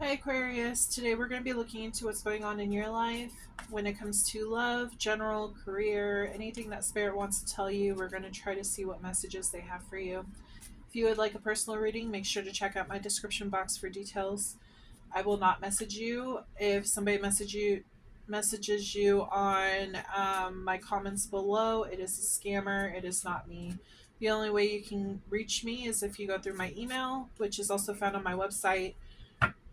Hi Aquarius, today we're going to be looking into what's going on in your life when it comes to love, general, career, anything that Spirit wants to tell you. We're going to try to see what messages they have for you. If you would like a personal reading, make sure to check out my description box for details. I will not message you. If somebody messages you on my comments below, it is a scammer. It is not me. The only way you can reach me is if you go through my email, which is also found on my website,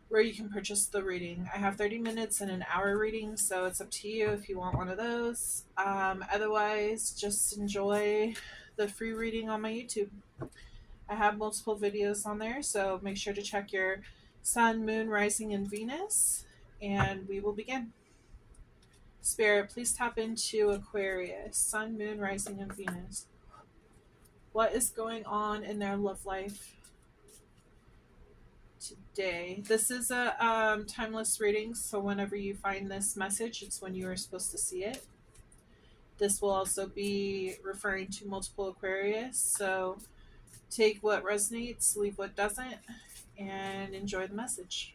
where you can purchase the reading. I have 30 minutes and an hour reading, so it's up to you if you want one of those. Otherwise, just enjoy the free reading on my YouTube. I have multiple videos on there, so make sure to check your sun, moon, rising, and Venus, and we will begin. Spirit, please tap into Aquarius, sun, moon, rising, and Venus. What is going on in their love life today? This is a timeless reading, so whenever you find this message, it's when you are supposed to see it. This will also be referring to multiple Aquarius, so take what resonates, leave what doesn't, and enjoy the message.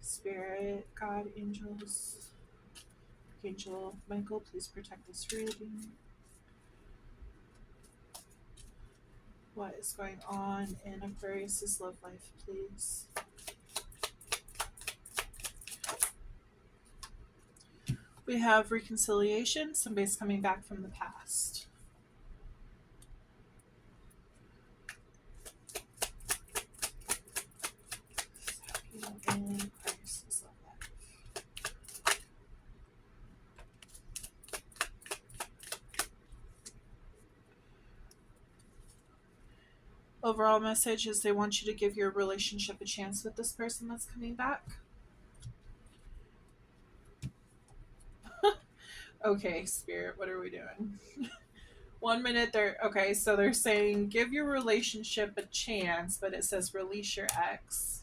Spirit, God, angels, Archangel Michael, please protect this reading. What is going on in Aquarius's love life, please? We have reconciliation. Somebody's coming back from the past. In Aquarius's love life. Overall message is they want you to give your relationship a chance with this person that's coming back. Okay, Spirit, what are we doing? 1 minute so they're saying give your relationship a chance, but it says release your ex.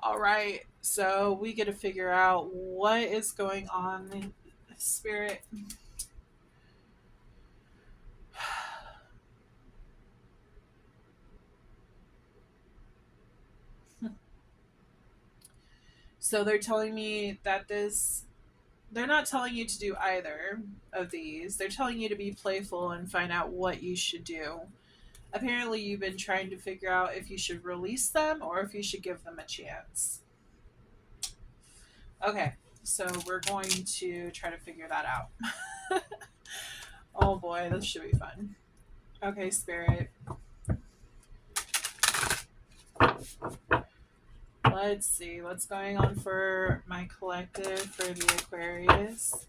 All right, so we get to figure out what is going on in Spirit. So they're telling me that they're not telling you to do either of these. They're telling you to be playful and find out what you should do. Apparently, you've been trying to figure out if you should release them or if you should give them a chance. Okay, so we're going to try to figure that out. Oh boy, this should be fun. Okay, Spirit. Let's see what's going on for my collective for the Aquarius.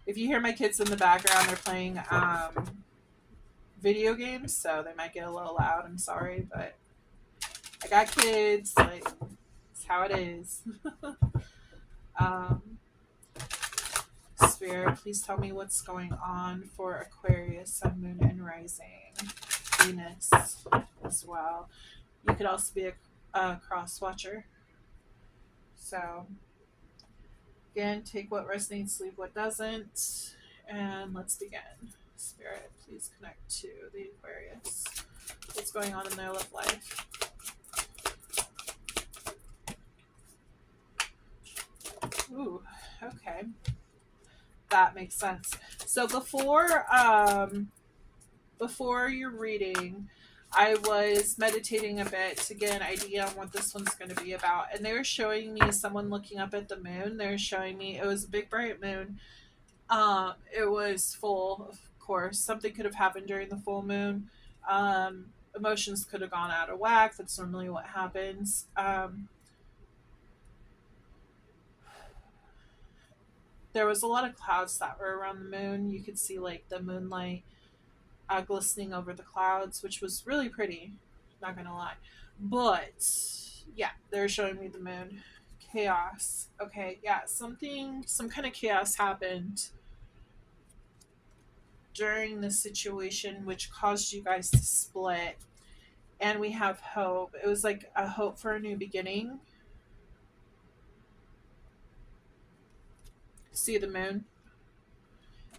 If you hear my kids in the background, they're playing video games, so they might get a little loud. I'm sorry, but I got kids. Like, it's how it is. um, Spirit, please tell me what's going on for Aquarius, Sun, Moon, and Rising. Venus as well. You could also be a cross watcher. So, again, take what resonates, leave what doesn't, and let's begin. Spirit, please connect to the Aquarius. What's going on in their love life? Ooh, okay. That makes sense. So before your reading, I was meditating a bit to get an idea on what this one's going to be about. And they were showing me someone looking up at the moon. They were showing me it was a big bright moon. It was full, of course. Something could have happened during the full moon. Emotions could have gone out of whack. That's normally what happens. There was a lot of clouds that were around the moon. You could see like the moonlight glistening over the clouds, which was really pretty. Not gonna lie, but yeah, they're showing me the moon. Chaos. Okay, yeah, some kind of chaos happened during this situation, which caused you guys to split. And we have hope. It was like a hope for a new beginning. See the moon?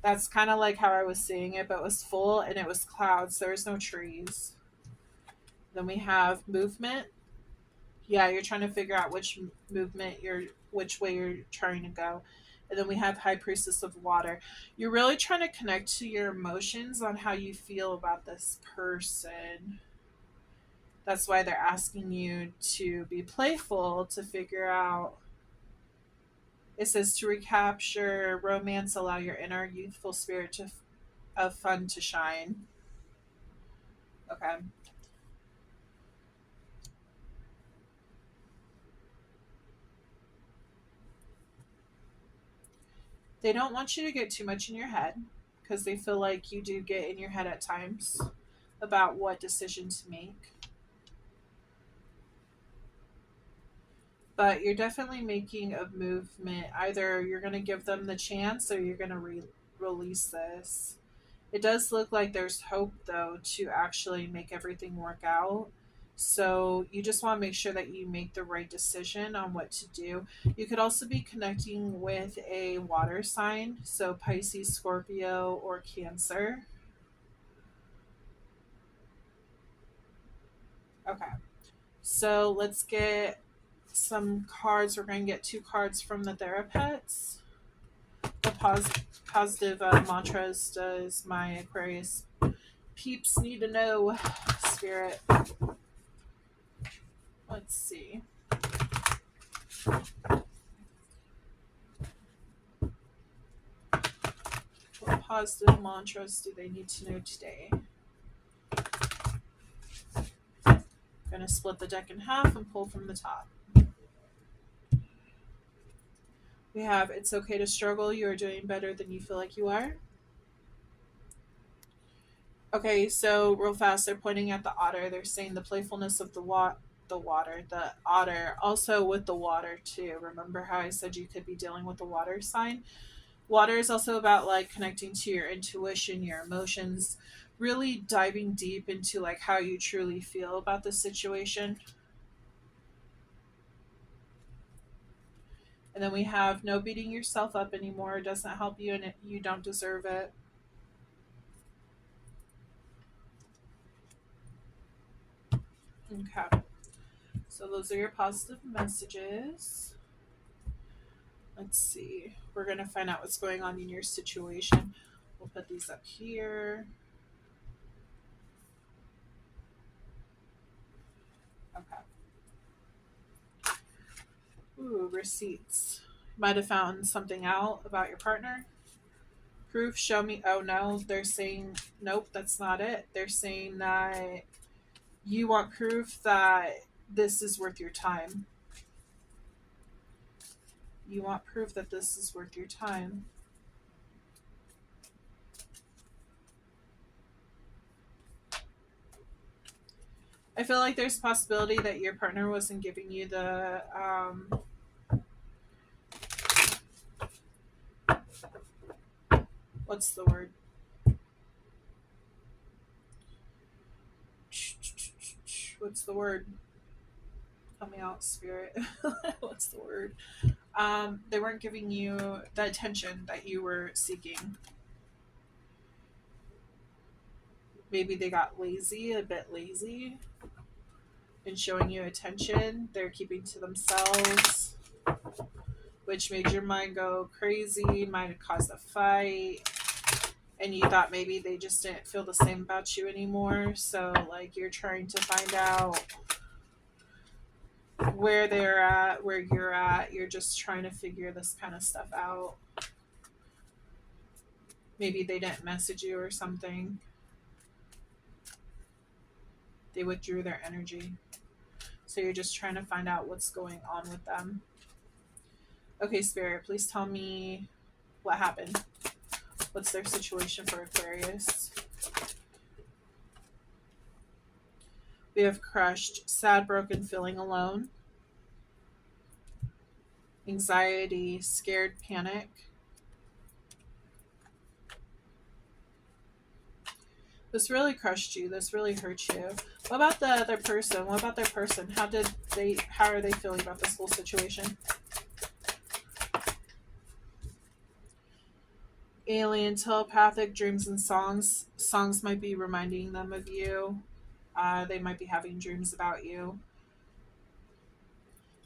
That's kind of like how I was seeing it, but it was full and it was clouds. There was no trees. Then we have movement. Yeah, you're trying to figure out which way you're trying to go. And then we have High Priestess of Water. You're really trying to connect to your emotions on how you feel about this person. That's why they're asking you to be playful to figure out. It says to recapture romance, allow your inner youthful spirit of fun to shine. Okay. They don't want you to get too much in your head because they feel like you do get in your head at times about what decision to make. But you're definitely making a movement. Either you're going to give them the chance or you're going to release this. It does look like there's hope, though, to actually make everything work out. So you just want to make sure that you make the right decision on what to do. You could also be connecting with a water sign, so Pisces, Scorpio, or Cancer. Okay. So let's get some cards. We're going to get two cards from the therapists. The positive mantras does my Aquarius peeps need to know, Spirit? Let's see. What positive mantras do they need to know today? I'm going to split the deck in half and pull from the top. We have it's okay to struggle. You are doing better than you feel like you are. Okay, so real fast, they're pointing at the otter. They're saying the playfulness of the otter, also with the water too. Remember how I said you could be dealing with the water sign? Water is also about like connecting to your intuition, your emotions, really diving deep into like how you truly feel about the situation. And then we have no beating yourself up anymore. It doesn't help you and you don't deserve it. Okay. So those are your positive messages. Let's see. We're going to find out what's going on in your situation. We'll put these up here. Okay. Ooh, receipts. Might have found something out about your partner. Proof, show me. Oh no, they're saying, nope, that's not it. They're saying that you want proof that this is worth your time. You want proof that this is worth your time. I feel like there's a possibility that your partner wasn't giving you the what's the word? What's the word? Help me out, Spirit. What's the word? They weren't giving you the attention that you were seeking. Maybe they got lazy, a bit lazy, in showing you attention. They're keeping to themselves, which made your mind go crazy, might have caused a fight. And you thought maybe they just didn't feel the same about you anymore. So, like, you're trying to find out where they're at, where you're at. You're just trying to figure this kind of stuff out. Maybe they didn't message you or something. They withdrew their energy. So you're just trying to find out what's going on with them. Okay, Spirit, please tell me what happened. What's their situation for Aquarius? We have crushed, sad, broken, feeling alone, anxiety, scared, panic. This really crushed you. This really hurt you. What about the other person? What about their person? How are they feeling about this whole situation? Alien, telepathic, dreams and songs. Songs might be reminding them of you. They might be having dreams about you.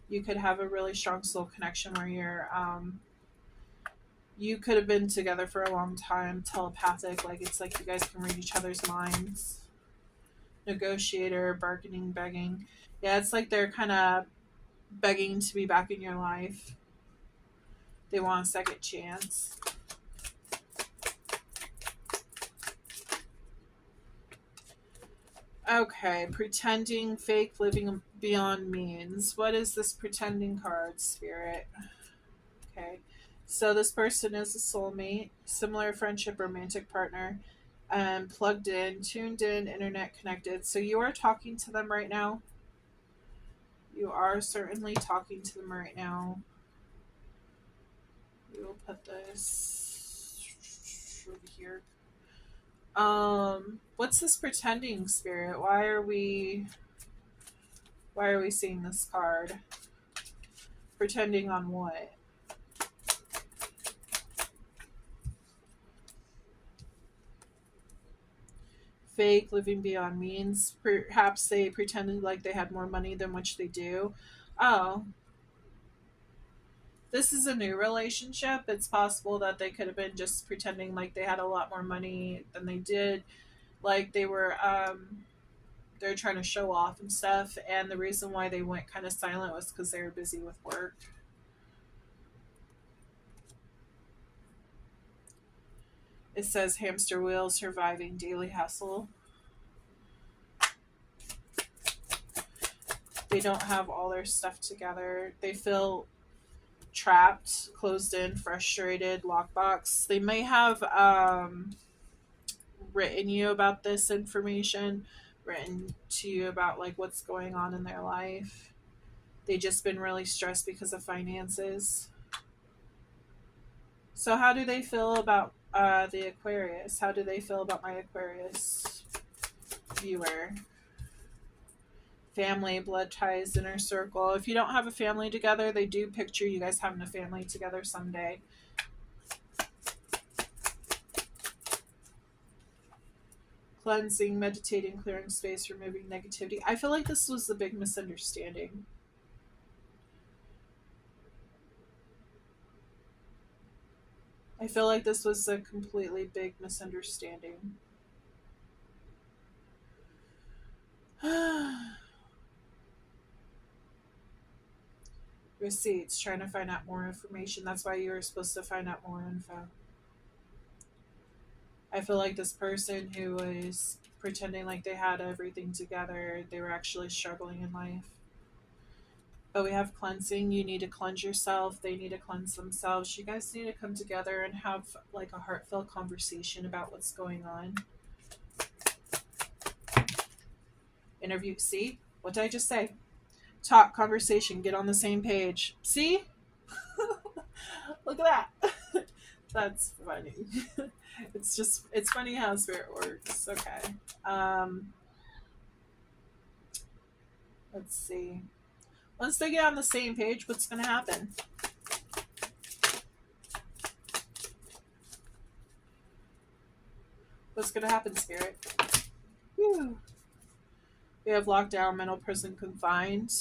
You could have a really strong soul connection where you could have been together for a long time, telepathic, like it's like you guys can read each other's minds. Negotiator, bargaining, begging. Yeah, it's like they're kind of begging to be back in your life. They want a second chance. Okay, pretending, fake, living beyond means. What is this pretending card, Spirit? Okay, so this person is a soulmate, similar friendship, romantic partner, and plugged in, tuned in, internet connected. So you are talking to them right now. You are certainly talking to them right now. We will put this over here. What's this pretending, Spirit? Why are we seeing this card? Pretending on what? Fake, living beyond means. Perhaps they pretended like they had more money than which they do. Oh, this is a new relationship. It's possible that they could have been just pretending like they had a lot more money than they did. Like they're trying to show off and stuff, and the reason why they went kind of silent was because they were busy with work. It says hamster wheel, surviving daily hustle. They don't have all their stuff together. They feel trapped, closed in, frustrated, lockbox. They may have written you about this information, written to you about like what's going on in their life. They just been really stressed because of finances. So how do they feel about the Aquarius? How do they feel about my Aquarius viewer? Family, blood ties, inner circle. If you don't have a family together, they do picture you guys having a family together someday. Cleansing, meditating, clearing space, removing negativity. I feel like this was a big misunderstanding. I feel like this was a completely big misunderstanding. Receipts, trying to find out more information. That's why you were supposed to find out more info. I feel like this person who was pretending like they had everything together, they were actually struggling in life. But we have cleansing. You need to cleanse yourself. They need to cleanse themselves. You guys need to come together and have like a heartfelt conversation about what's going on. Interview. See? What did I just say? Talk, conversation, get on the same page. See? Look at that. That's funny. It's funny how spirit works. Okay. Um, let's see. Once they get on the same page, what's going to happen? What's going to happen, Spirit? Whew. We have lockdown, mental prison, confined.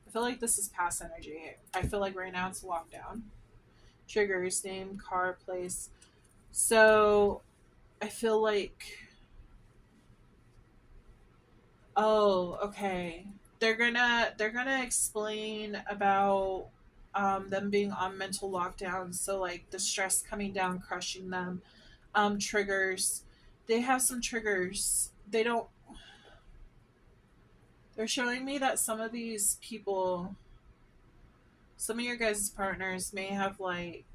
I feel like this is past energy. I feel like right now it's lockdown. Triggers, name, car, place. So I feel like, oh, okay. They're gonna explain about them being on mental lockdown. So like the stress coming down, crushing them. Triggers. They have some triggers. They don't. They're showing me that some of these people, some of your guys' partners may have like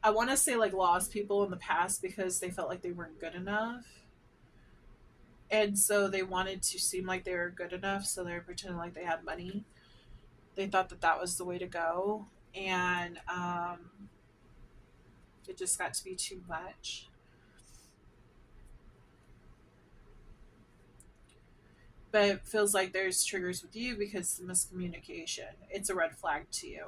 I want to say like lost people in the past because they felt like they weren't good enough. And so they wanted to seem like they were good enough, so they were pretending like they had money. They thought that that was the way to go, and it just got to be too much. But it feels like there's triggers with you because the miscommunication. It's a red flag to you.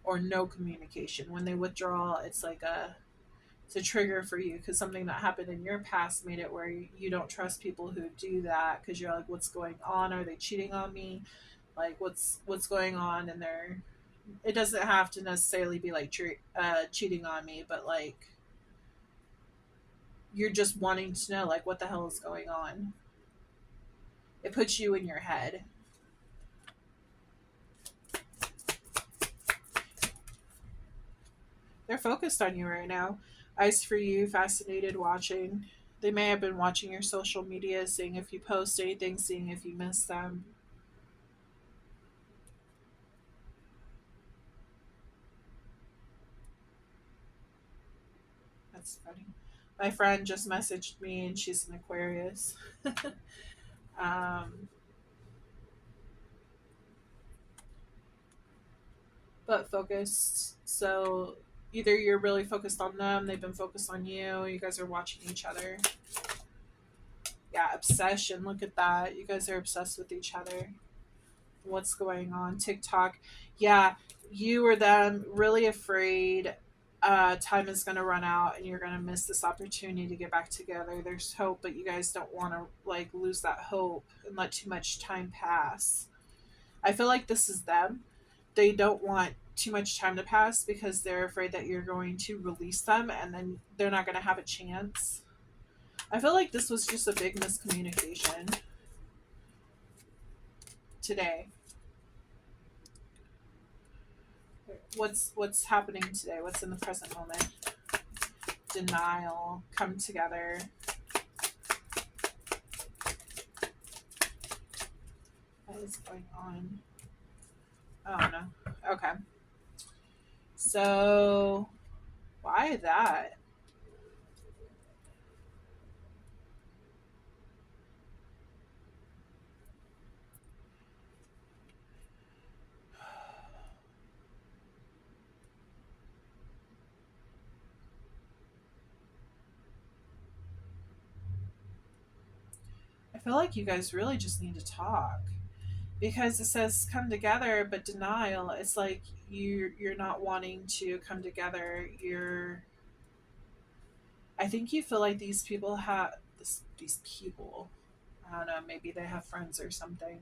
or no communication. When they withdraw, it's a trigger for you because something that happened in your past made it where you don't trust people who do that because you're like, what's going on? Are they cheating on me? Like, what's going on? And they're it doesn't have to necessarily be like cheating on me, but like you're just wanting to know like what the hell is going on. It puts you in your head. They're focused on you right now. Eyes for you, fascinated, watching. They may have been watching your social media, seeing if you post anything, seeing if you miss them. That's funny. My friend just messaged me and she's an Aquarius. um, but focused. So either you're really focused on them, they've been focused on you, you guys are watching each other. Yeah, obsession. Look at that. You guys are obsessed with each other. What's going on? TikTok. Yeah, you or them really afraid time is going to run out and you're going to miss this opportunity to get back together. There's hope, but you guys don't want to like lose that hope and let too much time pass. I feel like this is them. They don't want too much time to pass because they're afraid that you're going to release them and then they're not going to have a chance. I feel like this was just a big miscommunication today. What's happening today? What's in the present moment? Denial. Come together. What is going on? Oh no. Okay. So why that? I feel like you guys really just need to talk because it says come together, but denial. It's like you're not wanting to come together. You're. I think you feel like these people have these people. I don't know. Maybe they have friends or something.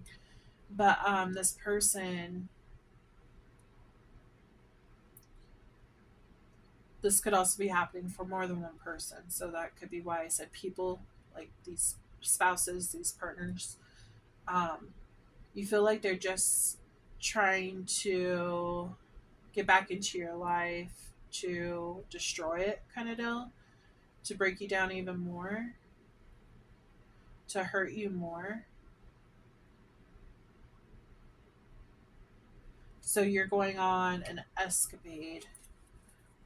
But this person. This could also be happening for more than one person. So that could be why I said people, like these spouses, these partners. Um, you feel like they're just trying to get back into your life to destroy it, kind of deal, to break you down even more, to hurt you more. So you're going on an escapade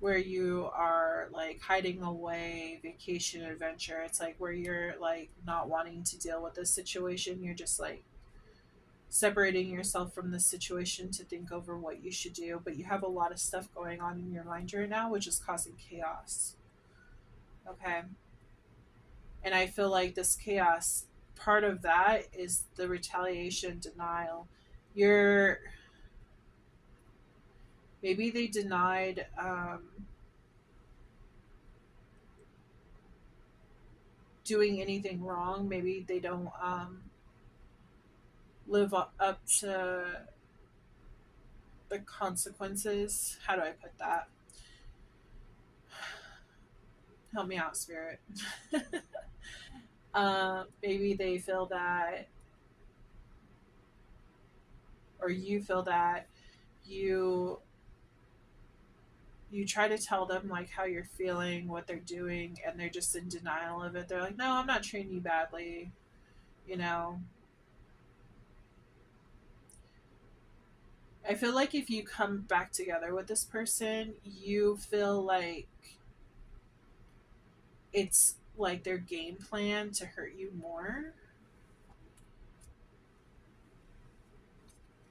where you are like hiding away, vacation adventure. It's like where you're like not wanting to deal with this situation. You're just like separating yourself from this situation to think over what you should do. But you have a lot of stuff going on in your mind right now, which is causing chaos. Okay. And I feel like this chaos, part of that is the retaliation denial. You're maybe they denied doing anything wrong. Maybe they don't live up to the consequences. How do I put that? Help me out, spirit. Maybe they feel that, or you feel that you you try to tell them like how you're feeling, what they're doing, and they're just in denial of it. They're like, "No, I'm not treating you badly," you know. I feel like if you come back together with this person, you feel like it's like their game plan to hurt you more.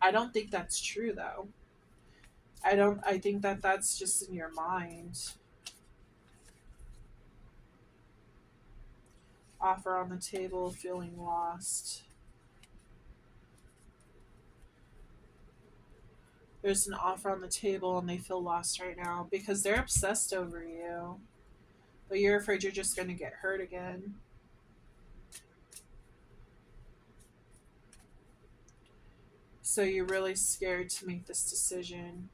I don't think that's true though. I think that that's just in your mind. Offer on the table, feeling lost. There's an offer on the table and they feel lost right now because they're obsessed over you. But you're afraid you're just going to get hurt again. So you're really scared to make this decision.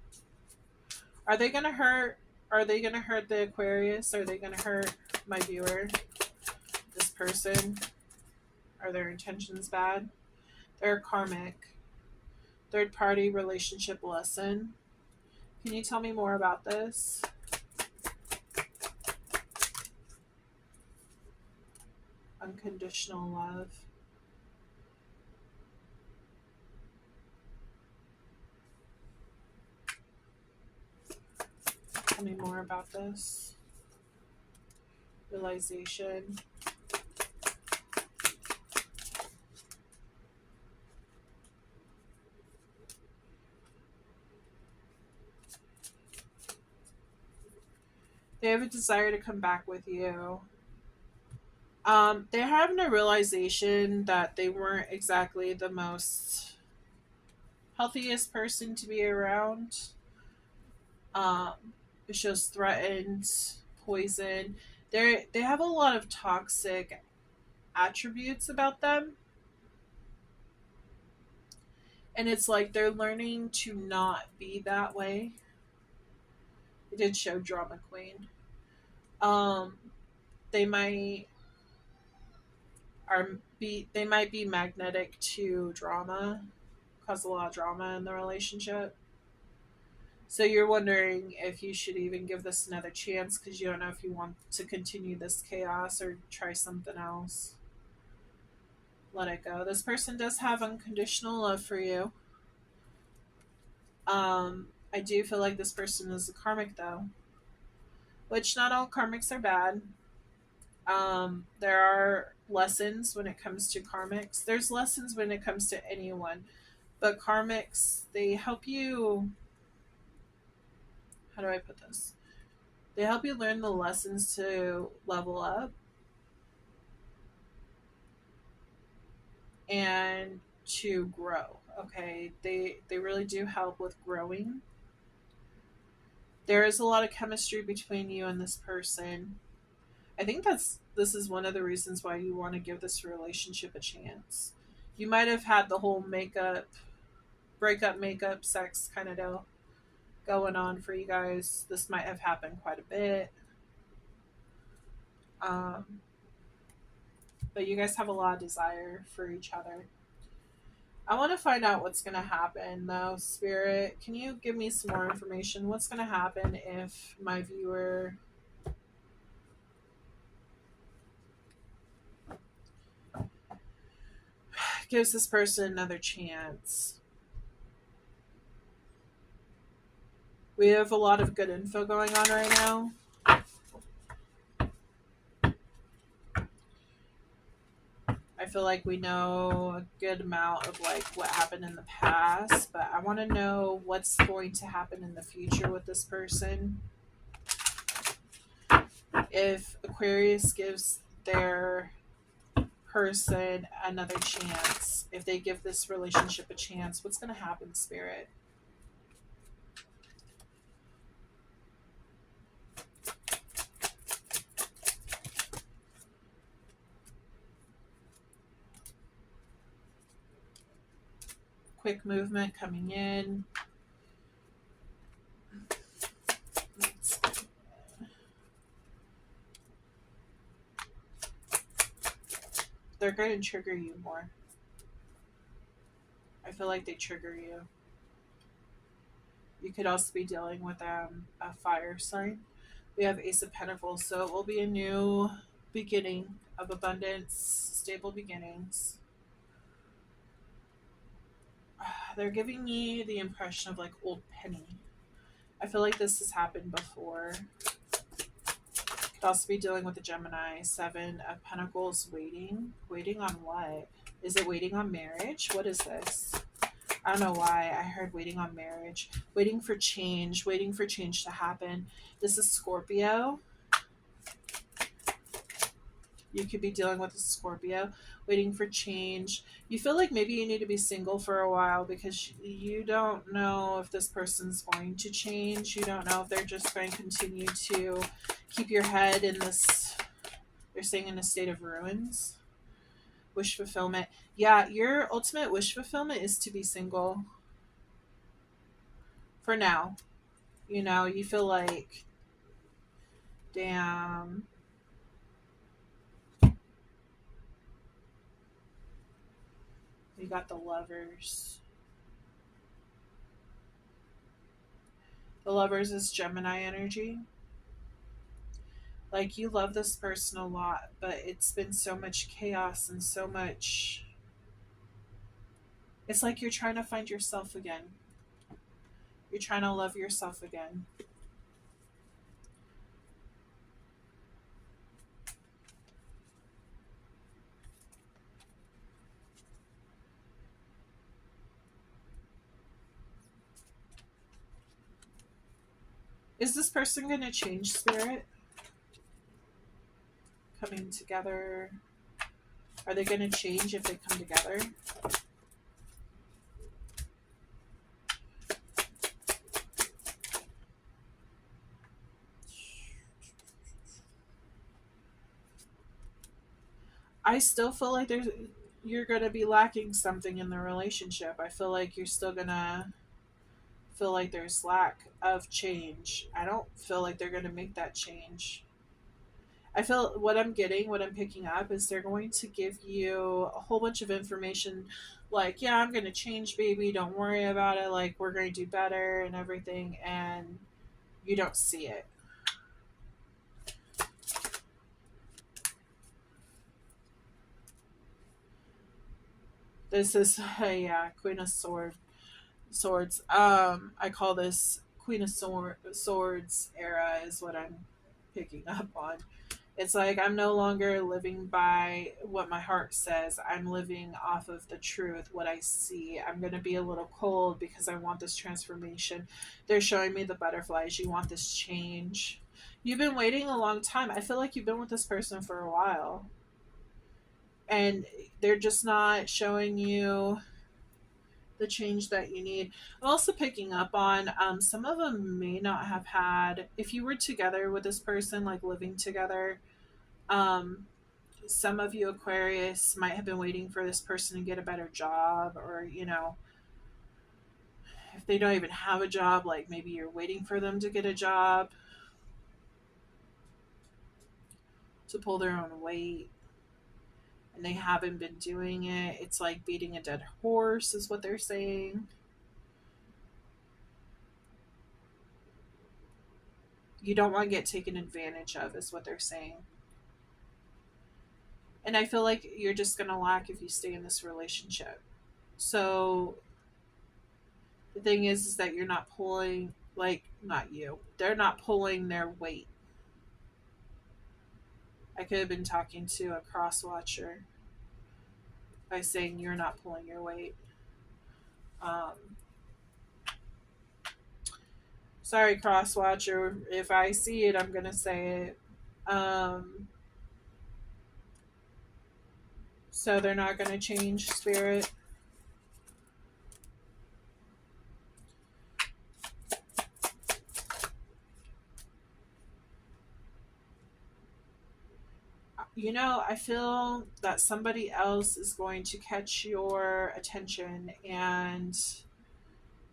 Are they going to hurt? Are they going to hurt the Aquarius? Are they going to hurt my viewer? This person? Are their intentions bad? They're karmic. Third party relationship lesson. Can you tell me more about this? Unconditional love. Tell me more about this. Realization. They have a desire to come back with you. They're having a realization that they weren't exactly the most healthiest person to be around. Um, it shows threatened, poison. They have a lot of toxic attributes about them, and it's like they're learning to not be that way. It did show drama queen. Um, they might they might be magnetic to drama, cause a lot of drama in the relationship. So you're wondering if you should even give this another chance because you don't know if you want to continue this chaos or try something else. Let it go. This person does have unconditional love for you. I do feel like this person is a karmic though, which not all karmics are bad. There are lessons when it comes to karmics. There's lessons when it comes to anyone, but karmics, they help you. How do I put this? They help you learn the lessons to level up and to grow. Okay, they really do help with growing. There is a lot of chemistry between you and this person. I think this is one of the reasons why you want to give this relationship a chance. You might have had the whole breakup, makeup, sex kind of deal going on for you guys. This might have happened quite a bit. Um, but you guys have a lot of desire for each other. I want to find out what's going to happen though, Spirit. Can you give me some more information? What's going to happen if my viewer gives this person another chance? We have a lot of good info going on right now. I feel like we know a good amount of like what happened in the past, but I want to know what's going to happen in the future with this person. If Aquarius gives their person another chance, if they give this relationship a chance, what's going to happen, Spirit? Quick movement coming in. They're going to trigger you more. I feel like they trigger you. You could also be dealing with a fire sign. We have Ace of Pentacles, so it will be a new beginning of abundance, stable beginnings. They're giving me the impression of like old penny. I feel like this has happened before. Could also be dealing with the Gemini. Seven of Pentacles, waiting. Waiting on what? Is it waiting on marriage? What is this? I don't know why I heard waiting on marriage. Waiting for change to happen. This is Scorpio. You could be dealing with a Scorpio, waiting for change. You feel like maybe you need to be single for a while because you don't know if this person's going to change. You don't know if they're just going to continue to keep your head in this, they're saying, in a state of ruins. Wish fulfillment. Yeah, your ultimate wish fulfillment is to be single for now. You know, you feel like, damn, you got the lovers. The lovers is Gemini energy. Like, you love this person a lot, but it's been so much chaos and so much. It's like you're trying to find yourself again. You're trying to love yourself again. Is this person going to change, Spirit? Coming together. Are they going to change if they come together? I still feel like you're going to be lacking something in the relationship. I feel like you're still going to feel like there's lack of change. I don't feel like they're going to make that change. I feel what I'm getting, what I'm picking up is they're going to give you a whole bunch of information like, yeah, I'm going to change, baby. Don't worry about it. Like, we're going to do better and everything. And you don't see it. This is yeah, Queen of Swords. I call this Queen of Swords era is what I'm picking up on. It's like I'm no longer living by what my heart says. I'm living off of the truth, what I see. I'm going to be a little cold because I want this transformation. They're showing me the butterflies. You want this change. You've been waiting a long time. I feel like you've been with this person for a while. And they're just not showing you the change that you need. I'm also picking up on some of them may not have had, if you were together with this person, like living together, um, some of you Aquarius might have been waiting for this person to get a better job, or, you know, if they don't even have a job, like maybe you're waiting for them to get a job, to pull their own weight, and they haven't been doing it. It's like beating a dead horse, is what they're saying. You don't want to get taken advantage of, is what they're saying. And I feel like you're just going to lack if you stay in this relationship. So the thing is that you're not pulling, like, not you. They're not pulling their weight. I could have been talking to a cross watcher by saying you're not pulling your weight. Um, Sorry, cross watcher. If I see it, I'm going to say it. So they're not going to change, Spirit. You know, I feel that somebody else is going to catch your attention and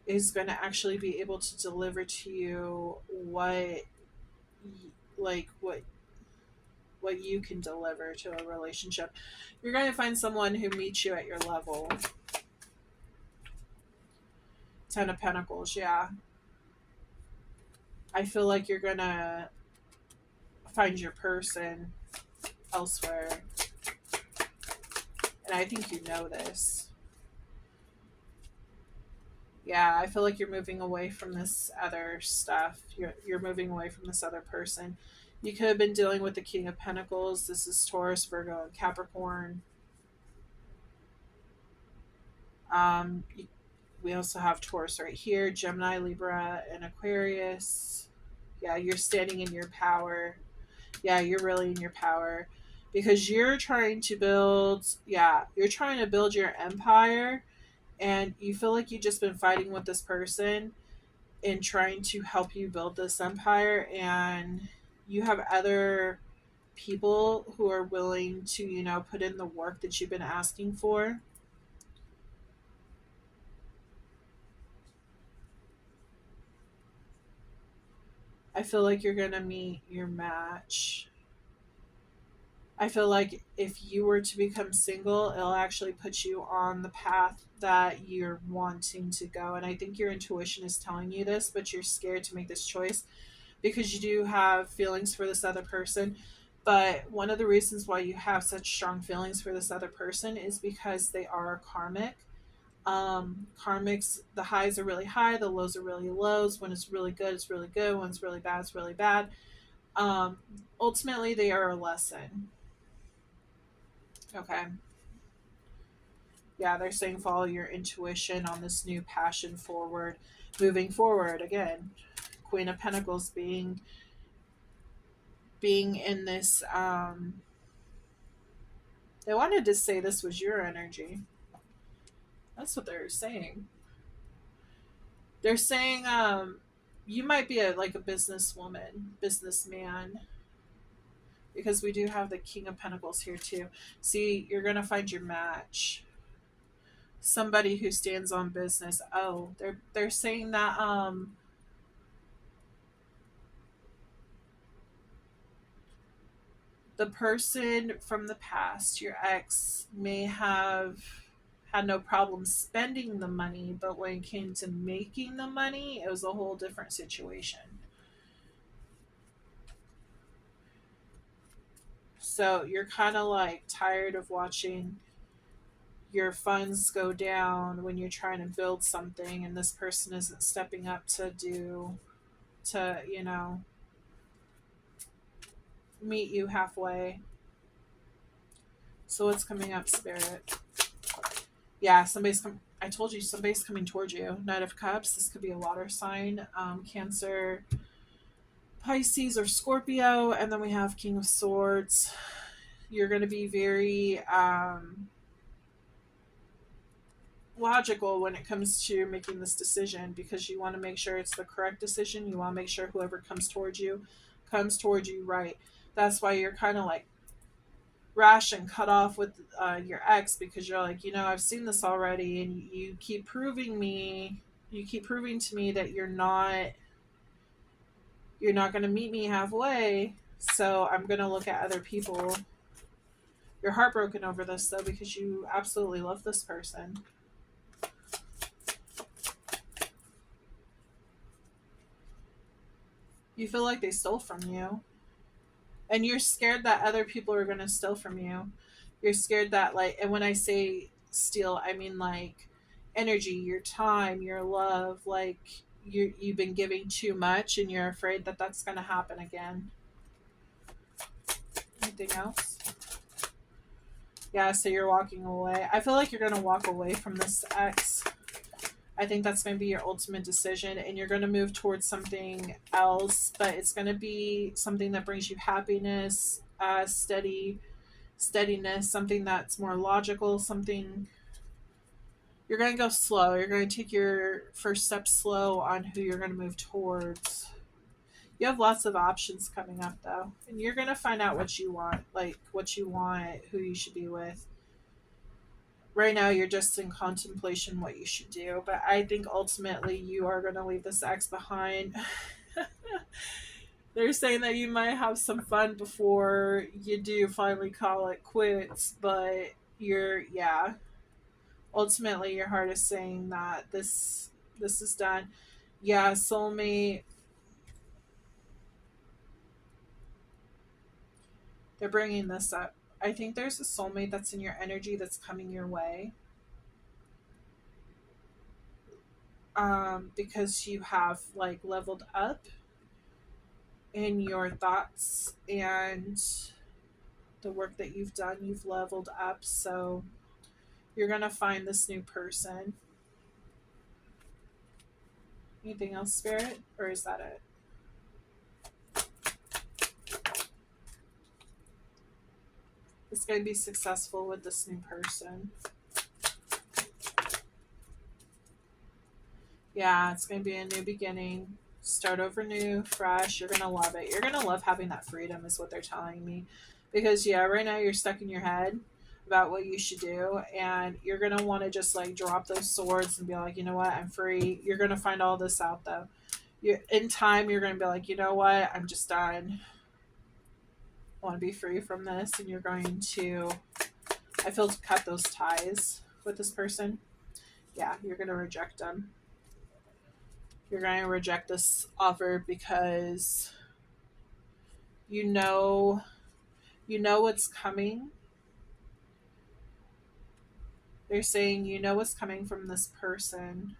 is going to actually be able to deliver to you like what you can deliver to a relationship. You're going to find someone who meets you at your level. Ten of Pentacles, yeah. I feel like you're going to find your person elsewhere. And I think you know this. Yeah, I feel like you're moving away from this other stuff. You're moving away from this other person. You could have been dealing with the King of Pentacles. This is Taurus, Virgo, and Capricorn. Um, we also have Taurus right here, Gemini, Libra, and Aquarius. Yeah, you're standing in your power. Yeah, you're really in your power. because you're trying to build, yeah, you're trying to build your empire, and you feel like you've just been fighting with this person in trying to help you build this empire, and you have other people who are willing to, put in the work that you've been asking for. I feel like you're going to meet your match. I feel like if you were to become single, it'll actually put you on the path that you're wanting to go. And I think your intuition is telling you this, but you're scared to make this choice because you do have feelings for this other person. But one of the reasons why you have such strong feelings for this other person is because they are karmic. Karmics, the highs are really high, the lows are really lows. When it's really good, it's really good. When it's really bad, it's really bad. Um, Ultimately, they are a lesson. Okay. Yeah, they're saying follow your intuition on this new passion forward, moving forward. Again, Queen of Pentacles being in this. They wanted to say this was your energy. That's what they're saying. They're saying you might be like a businesswoman, businessman, because we do have the King of Pentacles here too. See, you're gonna find your match. Somebody who stands on business. Oh, they're saying that the person from the past, your ex, may have had no problem spending the money, but when it came to making the money, it was a whole different situation. So you're kind of like tired of watching your funds go down when you're trying to build something and this person isn't stepping up to meet you halfway. So what's coming up, Spirit? Yeah, I told you somebody's coming towards you. Knight of Cups. This could be a water sign, Cancer, Pisces, or Scorpio. And then we have King of Swords. You're going to be very logical when it comes to making this decision because you want to make sure it's the correct decision. You want to make sure whoever comes towards you right. That's why you're kind of like rash and cut off with your ex because you're like, I've seen this already, and you keep proving to me that you're not going to meet me halfway. So I'm going to look at other people. You're heartbroken over this though because you absolutely love this person. You feel like they stole from you, and you're scared that other people are going to steal from you. You're scared that, like, and when I say steal, I mean like energy, your time, your love. Like you've been giving too much and you're afraid that that's going to happen again. Anything else? Yeah, so you're walking away. I feel like you're going to walk away from this ex. I think that's going to be your ultimate decision, and you're going to move towards something else, but it's going to be something that brings you happiness, steadiness, something that's more logical, something. You're going to go slow. You're going to take your first step slow on who you're going to move towards. You have lots of options coming up, though, and you're going to find out what you want, who you should be with. Right now, you're just in contemplation what you should do, but I think ultimately you are going to leave this ex behind. They're saying that you might have some fun before you do finally call it quits, but ultimately your heart is saying that this is done. Yeah, soulmate. They're bringing this up. I think there's a soulmate that's in your energy that's coming your way. Because you have like leveled up in your thoughts and the work that you've done, you've leveled up. So you're going to find this new person. Anything else, Spirit? Or is that it? It's going to be successful with this new person. Yeah, it's going to be a new beginning. Start over new, fresh. You're going to love it. You're going to love having that freedom, is what they're telling me. Because, yeah, right now you're stuck in your head about what you should do. And you're going to want to just like drop those swords and be like, you know what? I'm free. You're going to find all this out, though. In time, you're going to be like, you know what? I'm just done. I want to be free from this. And you're going to, I feel, to cut those ties with this person. Yeah, you're going to reject them. You're going to reject this offer because you know what's coming. They're saying you know what's coming from this person,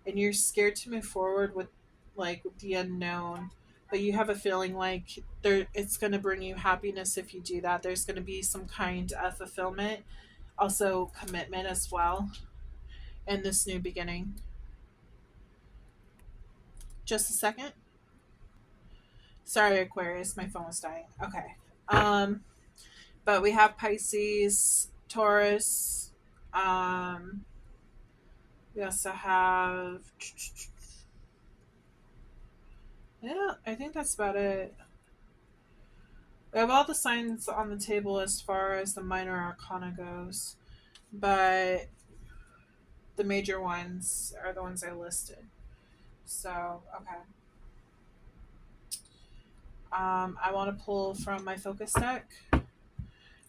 and you're scared to move forward with like the unknown, but you have a feeling like it's going to bring you happiness if you do that. There's going to be some kind of fulfillment, also commitment as well, in this new beginning. Just a second. Sorry, Aquarius, my phone was dying. Okay. But we have Pisces, Taurus. We also have. Yeah, I think that's about it. We have all the signs on the table as far as the minor arcana goes, but the major ones are the ones I listed. So, okay. I want to pull from my focus deck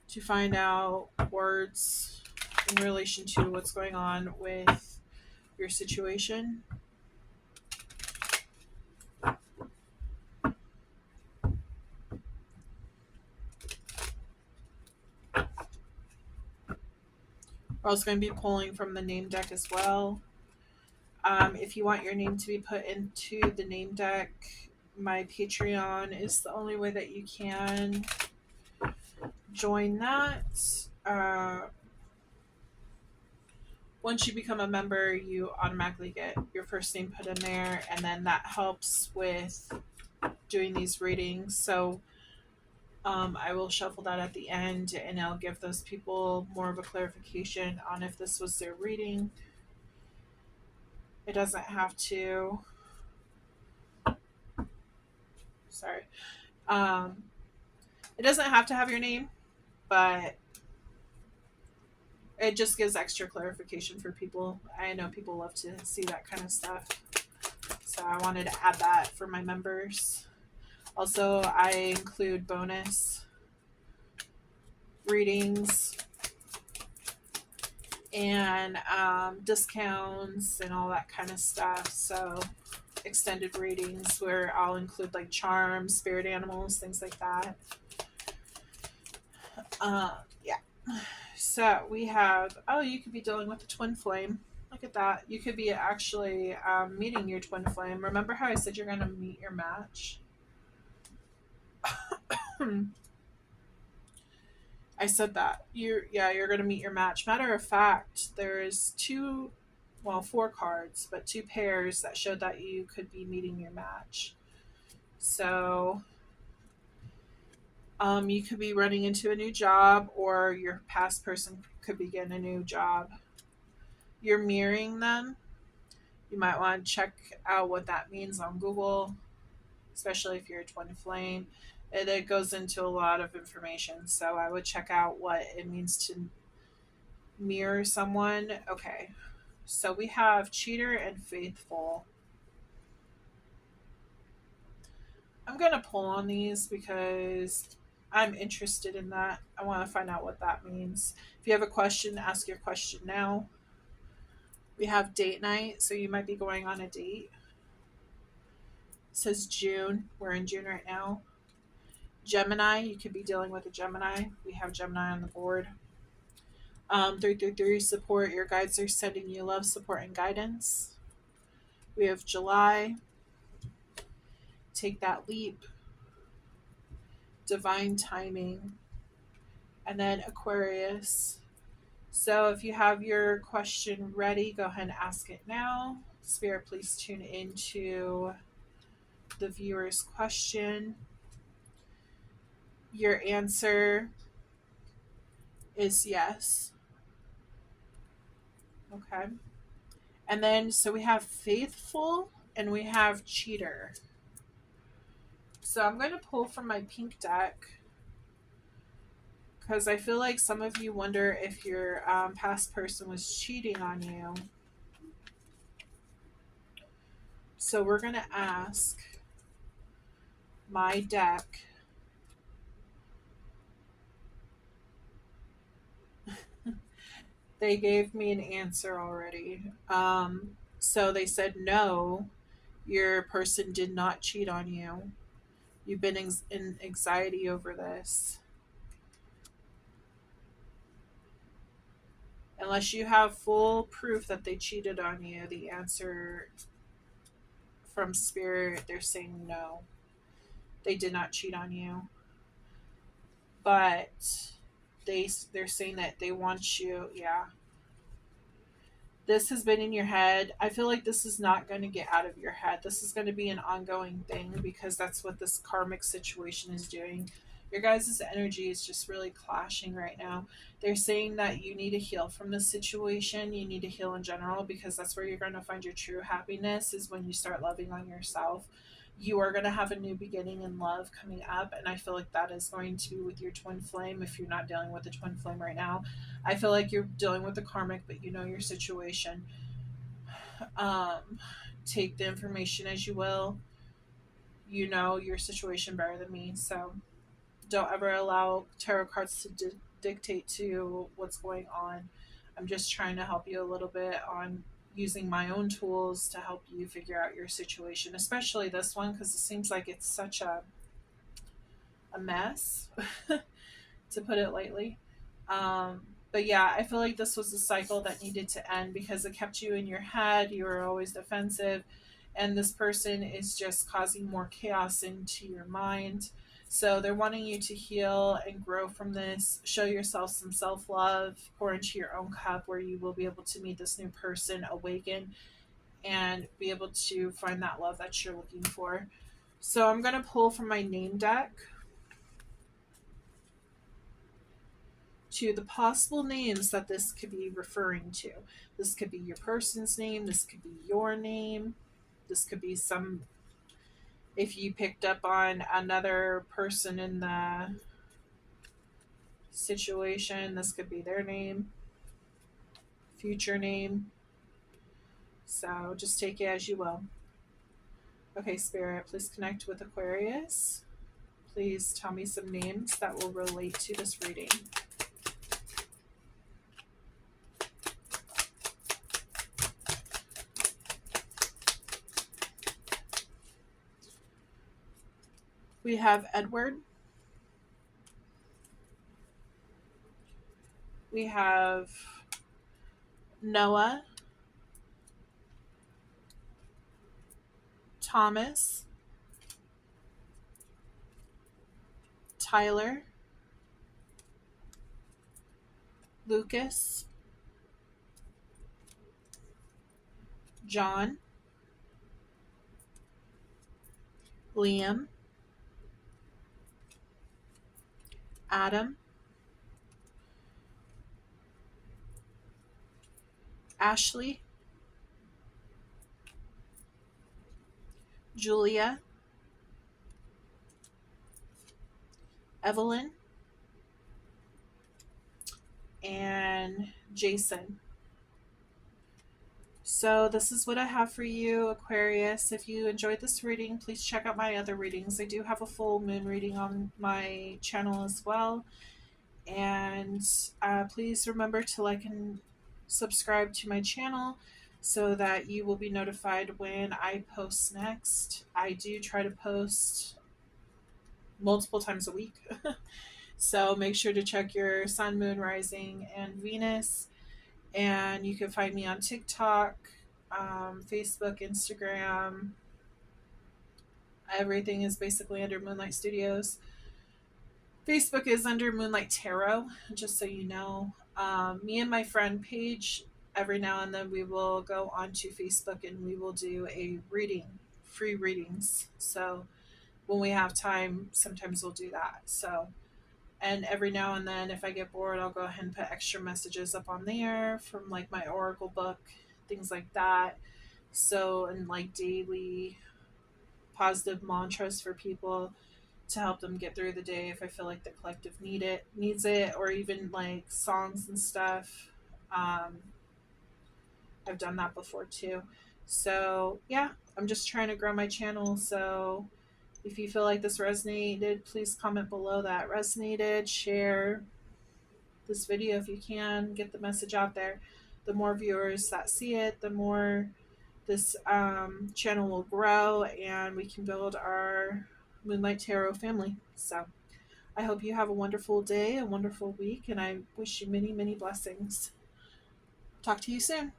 to find out words in relation to what's going on with your situation. We're also going to be pulling from the name deck as well. If you want your name to be put into the name deck, my Patreon is the only way that you can join that. Once you become a member, you automatically get your first name put in there, and then that helps with doing these readings. So I will shuffle that at the end, and I'll give those people more of a clarification on if this was their reading. It doesn't have to. Sorry. It doesn't have to have your name, but it just gives extra clarification for people. I know people love to see that kind of stuff. So I wanted to add that for my members. Also, I include bonus readings and discounts and all that kind of stuff. So extended readings where I'll include like charms, spirit animals, things like that. Yeah. So we have, you could be dealing with a twin flame. Look at that. You could be actually meeting your twin flame. Remember how I said you're going to meet your match? I said that. You're going to meet your match. Matter of fact, there's 4 cards, but 2 pairs that showed that you could be meeting your match. So you could be running into a new job, or your past person could begin a new job. You're mirroring them. You might want to check out what that means on Google, especially if you're a twin flame. It goes into a lot of information, so I would check out what it means to mirror someone. Okay, so we have cheater and faithful. I'm going to pull on these because I'm interested in that. I want to find out what that means. If you have a question, ask your question now. We have date night, so you might be going on a date. It says June. We're in June right now. Gemini, you could be dealing with a Gemini. We have Gemini on the board. 333 support. Your guides are sending you love, support, and guidance. We have July. Take that leap. Divine timing. And then Aquarius. So if you have your question ready, go ahead and ask it now. Spirit, please tune into the viewer's question. Your answer is yes. Okay. And then, so we have faithful and we have cheater. So I'm going to pull from my pink deck because I feel like some of you wonder if your past person was cheating on you. So we're going to ask my deck. They gave me an answer already. So they said no, your person did not cheat on you. You've been in anxiety over this. Unless you have full proof that they cheated on you, the answer from spirit, they're saying no. They did not cheat on you. But they're saying that they want you, yeah. This has been in your head. I feel like this is not going to get out of your head. This is going to be an ongoing thing because that's what this karmic situation is doing. Your guys' energy is just really clashing right now. They're saying that you need to heal from this situation. You need to heal in general because that's where you're going to find your true happiness is when you start loving on yourself. You are going to have a new beginning in love coming up. And I feel like that is going to be with your twin flame if you're not dealing with a twin flame right now. I feel like you're dealing with the karmic, but you know your situation. Um, take the information as you will. You know your situation better than me, so don't ever allow tarot cards to dictate to you what's going on. I'm just trying to help you a little bit on using my own tools to help you figure out your situation, especially this one because it seems like it's such a mess, to put it lightly. But yeah, I feel like this was a cycle that needed to end because it kept you in your head. You were always defensive, and this person is just causing more chaos into your mind. So they're wanting you to heal and grow from this, show yourself some self love, pour into your own cup where you will be able to meet this new person, awaken, and be able to find that love that you're looking for. So I'm going to pull from my name deck to the possible names that this could be referring to. This could be your person's name, this could be your name, this could be some, if you picked up on another person in the situation, this could be their name, future name. So just take it as you will. Okay, Spirit, please connect with Aquarius. Please tell me some names that will relate to this reading. We have Edward. We have Noah, Thomas, Tyler, Lucas, John, Liam, Adam, Ashley, Julia, Evelyn, and Jason. So this is what I have for you, Aquarius. If you enjoyed this reading, please check out my other readings. I do have a full moon reading on my channel as well. And please remember to like and subscribe to my channel so that you will be notified when I post next. I do try to post multiple times a week. So make sure to check your sun, moon, rising, and Venus. And you can find me on TikTok, Facebook, Instagram. Everything is basically under Moonlight Studios. Facebook is under Moonlight Tarot, just so you know. Me and my friend Paige, every now and then we will go onto Facebook and we will do a reading, free readings. So when we have time, sometimes we'll do that. So, and every now and then, if I get bored, I'll go ahead and put extra messages up on there from like my oracle book, things like that. So, and like daily positive mantras for people to help them get through the day if I feel like the collective needs it, or even like songs and stuff. Um, I've done that before too. So yeah, I'm just trying to grow my channel. So if you feel like this resonated, please comment below that resonated. Share this video if you can. Get the message out there. The more viewers that see it, the more this channel will grow, and we can build our Moonlight Tarot family. So I hope you have a wonderful day, a wonderful week, and I wish you many, many blessings. Talk to you soon.